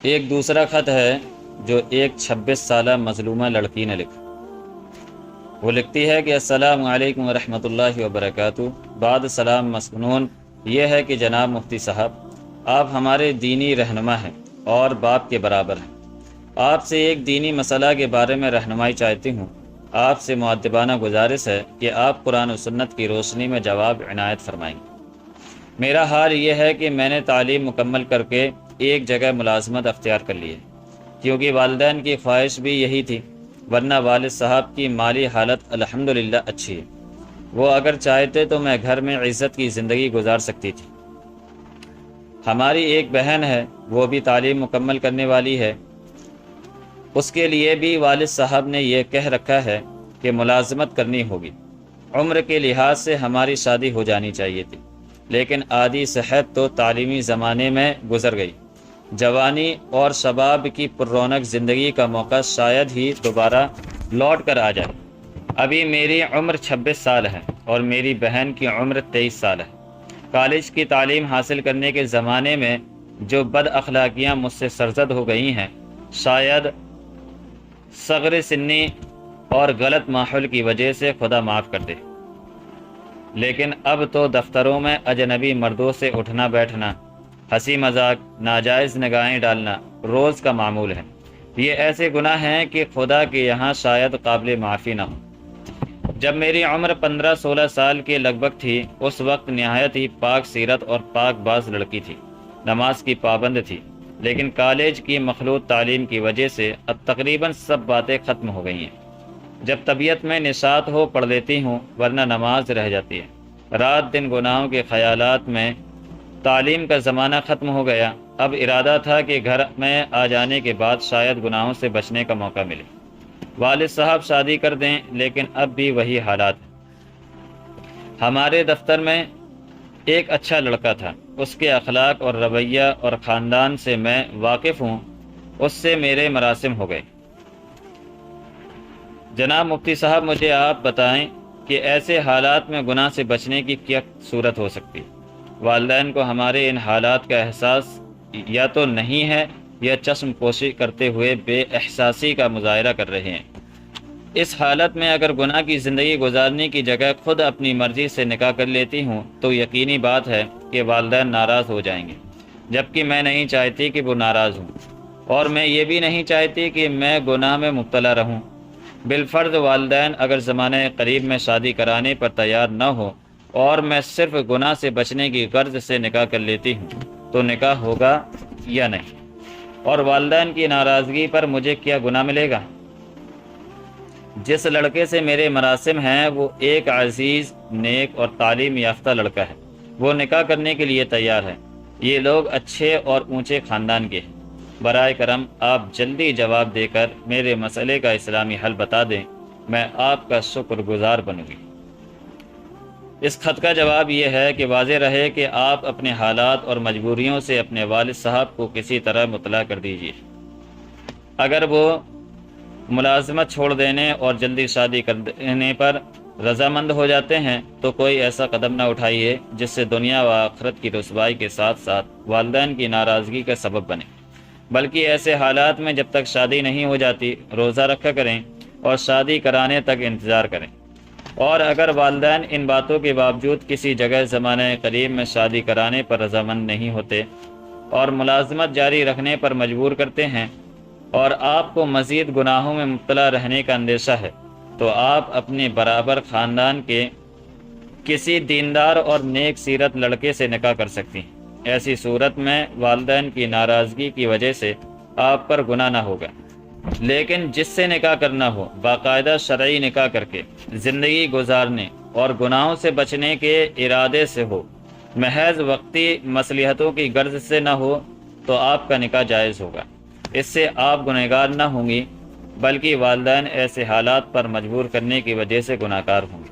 ایک دوسرا خط ہے جو ایک 26 سالہ مظلومہ لڑکی نے لکھا۔ وہ لکھتی ہے کہ السلام علیکم ورحمۃ اللہ وبرکاتہ۔ بعد سلام مسنون یہ ہے کہ جناب مفتی صاحب، آپ ہمارے دینی رہنما ہیں اور باپ کے برابر ہیں۔ آپ سے ایک دینی مسئلہ کے بارے میں رہنمائی چاہتی ہوں۔ آپ سے مؤدبانہ گزارش ہے کہ آپ قرآن و سنت کی روشنی میں جواب عنایت فرمائیں۔ میرا حال یہ ہے کہ میں نے تعلیم مکمل کر کے ایک جگہ ملازمت اختیار کر لی ہے، کیونکہ والدین کی خواہش بھی یہی تھی، ورنہ والد صاحب کی مالی حالت الحمدللہ اچھی ہے۔ وہ اگر چاہتے تو میں گھر میں عزت کی زندگی گزار سکتی تھی۔ ہماری ایک بہن ہے، وہ بھی تعلیم مکمل کرنے والی ہے۔ اس کے لیے بھی والد صاحب نے یہ کہہ رکھا ہے کہ ملازمت کرنی ہوگی۔ عمر کے لحاظ سے ہماری شادی ہو جانی چاہیے تھی، لیکن آدھی صحت تو تعلیمی زمانے میں گزر گئی۔ جوانی اور شباب کی پر رونق زندگی کا موقع شاید ہی دوبارہ لوٹ کر آ جائے۔ ابھی میری عمر 26 سال ہے اور میری بہن کی عمر 23 سال ہے۔ کالج کی تعلیم حاصل کرنے کے زمانے میں جو بد اخلاقیاں مجھ سے سرزد ہو گئی ہیں، شاید صغر سنی اور غلط ماحول کی وجہ سے خدا معاف کر دے، لیکن اب تو دفتروں میں اجنبی مردوں سے اٹھنا بیٹھنا، ہنسی مذاق، ناجائز نگاہیں ڈالنا روز کا معمول ہے۔ یہ ایسے گناہ ہیں کہ خدا کے یہاں شاید قابل معافی نہ ہو۔ جب میری عمر 15-16 سال کے لگ بھگ تھی، اس وقت نہایت ہی پاک سیرت اور پاک باز لڑکی تھی، نماز کی پابند تھی، لیکن کالج کی مخلوط تعلیم کی وجہ سے اب تقریباً سب باتیں ختم ہو گئی ہیں۔ جب طبیعت میں نشاط ہو پڑھ لیتی ہوں، ورنہ نماز رہ جاتی ہے۔ رات دن گناہوں کے خیالات میں تعلیم کا زمانہ ختم ہو گیا۔ اب ارادہ تھا کہ گھر میں آ جانے کے بعد شاید گناہوں سے بچنے کا موقع ملے۔ والد صاحب شادی کر دیں، لیکن اب بھی وہی حالات ہیں۔ ہمارے دفتر میں ایک اچھا لڑکا تھا، اس کے اخلاق اور رویہ اور خاندان سے میں واقف ہوں، اس سے میرے مراسم ہو گئے۔ جناب مفتی صاحب، مجھے آپ بتائیں کہ ایسے حالات میں گناہ سے بچنے کی کیا صورت ہو سکتی؟ والدین کو ہمارے ان حالات کا احساس یا تو نہیں ہے یا چشم پوشی کرتے ہوئے بے احساسی کا مظاہرہ کر رہے ہیں۔ اس حالت میں اگر گناہ کی زندگی گزارنے کی جگہ خود اپنی مرضی سے نکاح کر لیتی ہوں تو یقینی بات ہے کہ والدین ناراض ہو جائیں گے، جبکہ میں نہیں چاہتی کہ وہ ناراض ہوں، اور میں یہ بھی نہیں چاہتی کہ میں گناہ میں مبتلا رہوں۔ بالفرض والدین اگر زمانہ قریب میں شادی کرانے پر تیار نہ ہو اور میں صرف گناہ سے بچنے کی غرض سے نکاح کر لیتی ہوں تو نکاح ہوگا یا نہیں؟ اور والدین کی ناراضگی پر مجھے کیا گناہ ملے گا؟ جس لڑکے سے میرے مراسم ہیں وہ ایک عزیز، نیک اور تعلیم یافتہ لڑکا ہے۔ وہ نکاح کرنے کے لیے تیار ہے۔ یہ لوگ اچھے اور اونچے خاندان کے ہیں۔ برائے کرم آپ جلدی جواب دے کر میرے مسئلے کا اسلامی حل بتا دیں، میں آپ کا شکر گزار بنوں گی۔ اس خط کا جواب یہ ہے کہ واضح رہے کہ آپ اپنے حالات اور مجبوریوں سے اپنے والد صاحب کو کسی طرح مطلع کر دیجیے۔ اگر وہ ملازمت چھوڑ دینے اور جلدی شادی کر دینے پر رضامند ہو جاتے ہیں تو کوئی ایسا قدم نہ اٹھائیے جس سے دنیا و آخرت کی رسوائی کے ساتھ ساتھ والدین کی ناراضگی کا سبب بنے، بلکہ ایسے حالات میں جب تک شادی نہیں ہو جاتی روزہ رکھا کریں اور شادی کرانے تک انتظار کریں۔ اور اگر والدین ان باتوں کے باوجود کسی جگہ زمانہ قریب میں شادی کرانے پر رضامند نہیں ہوتے اور ملازمت جاری رکھنے پر مجبور کرتے ہیں اور آپ کو مزید گناہوں میں مبتلا رہنے کا اندیشہ ہے تو آپ اپنے برابر خاندان کے کسی دیندار اور نیک سیرت لڑکے سے نکاح کر سکتی ہیں۔ ایسی صورت میں والدین کی ناراضگی کی وجہ سے آپ پر گناہ نہ ہوگا، لیکن جس سے نکاح کرنا ہو باقاعدہ شرعی نکاح کر کے زندگی گزارنے اور گناہوں سے بچنے کے ارادے سے ہو، محض وقتی مصلحتوں کی غرض سے نہ ہو تو آپ کا نکاح جائز ہوگا۔ اس سے آپ گنہگار نہ ہوں گی، بلکہ والدین ایسے حالات پر مجبور کرنے کی وجہ سے گناہگار ہوں گے۔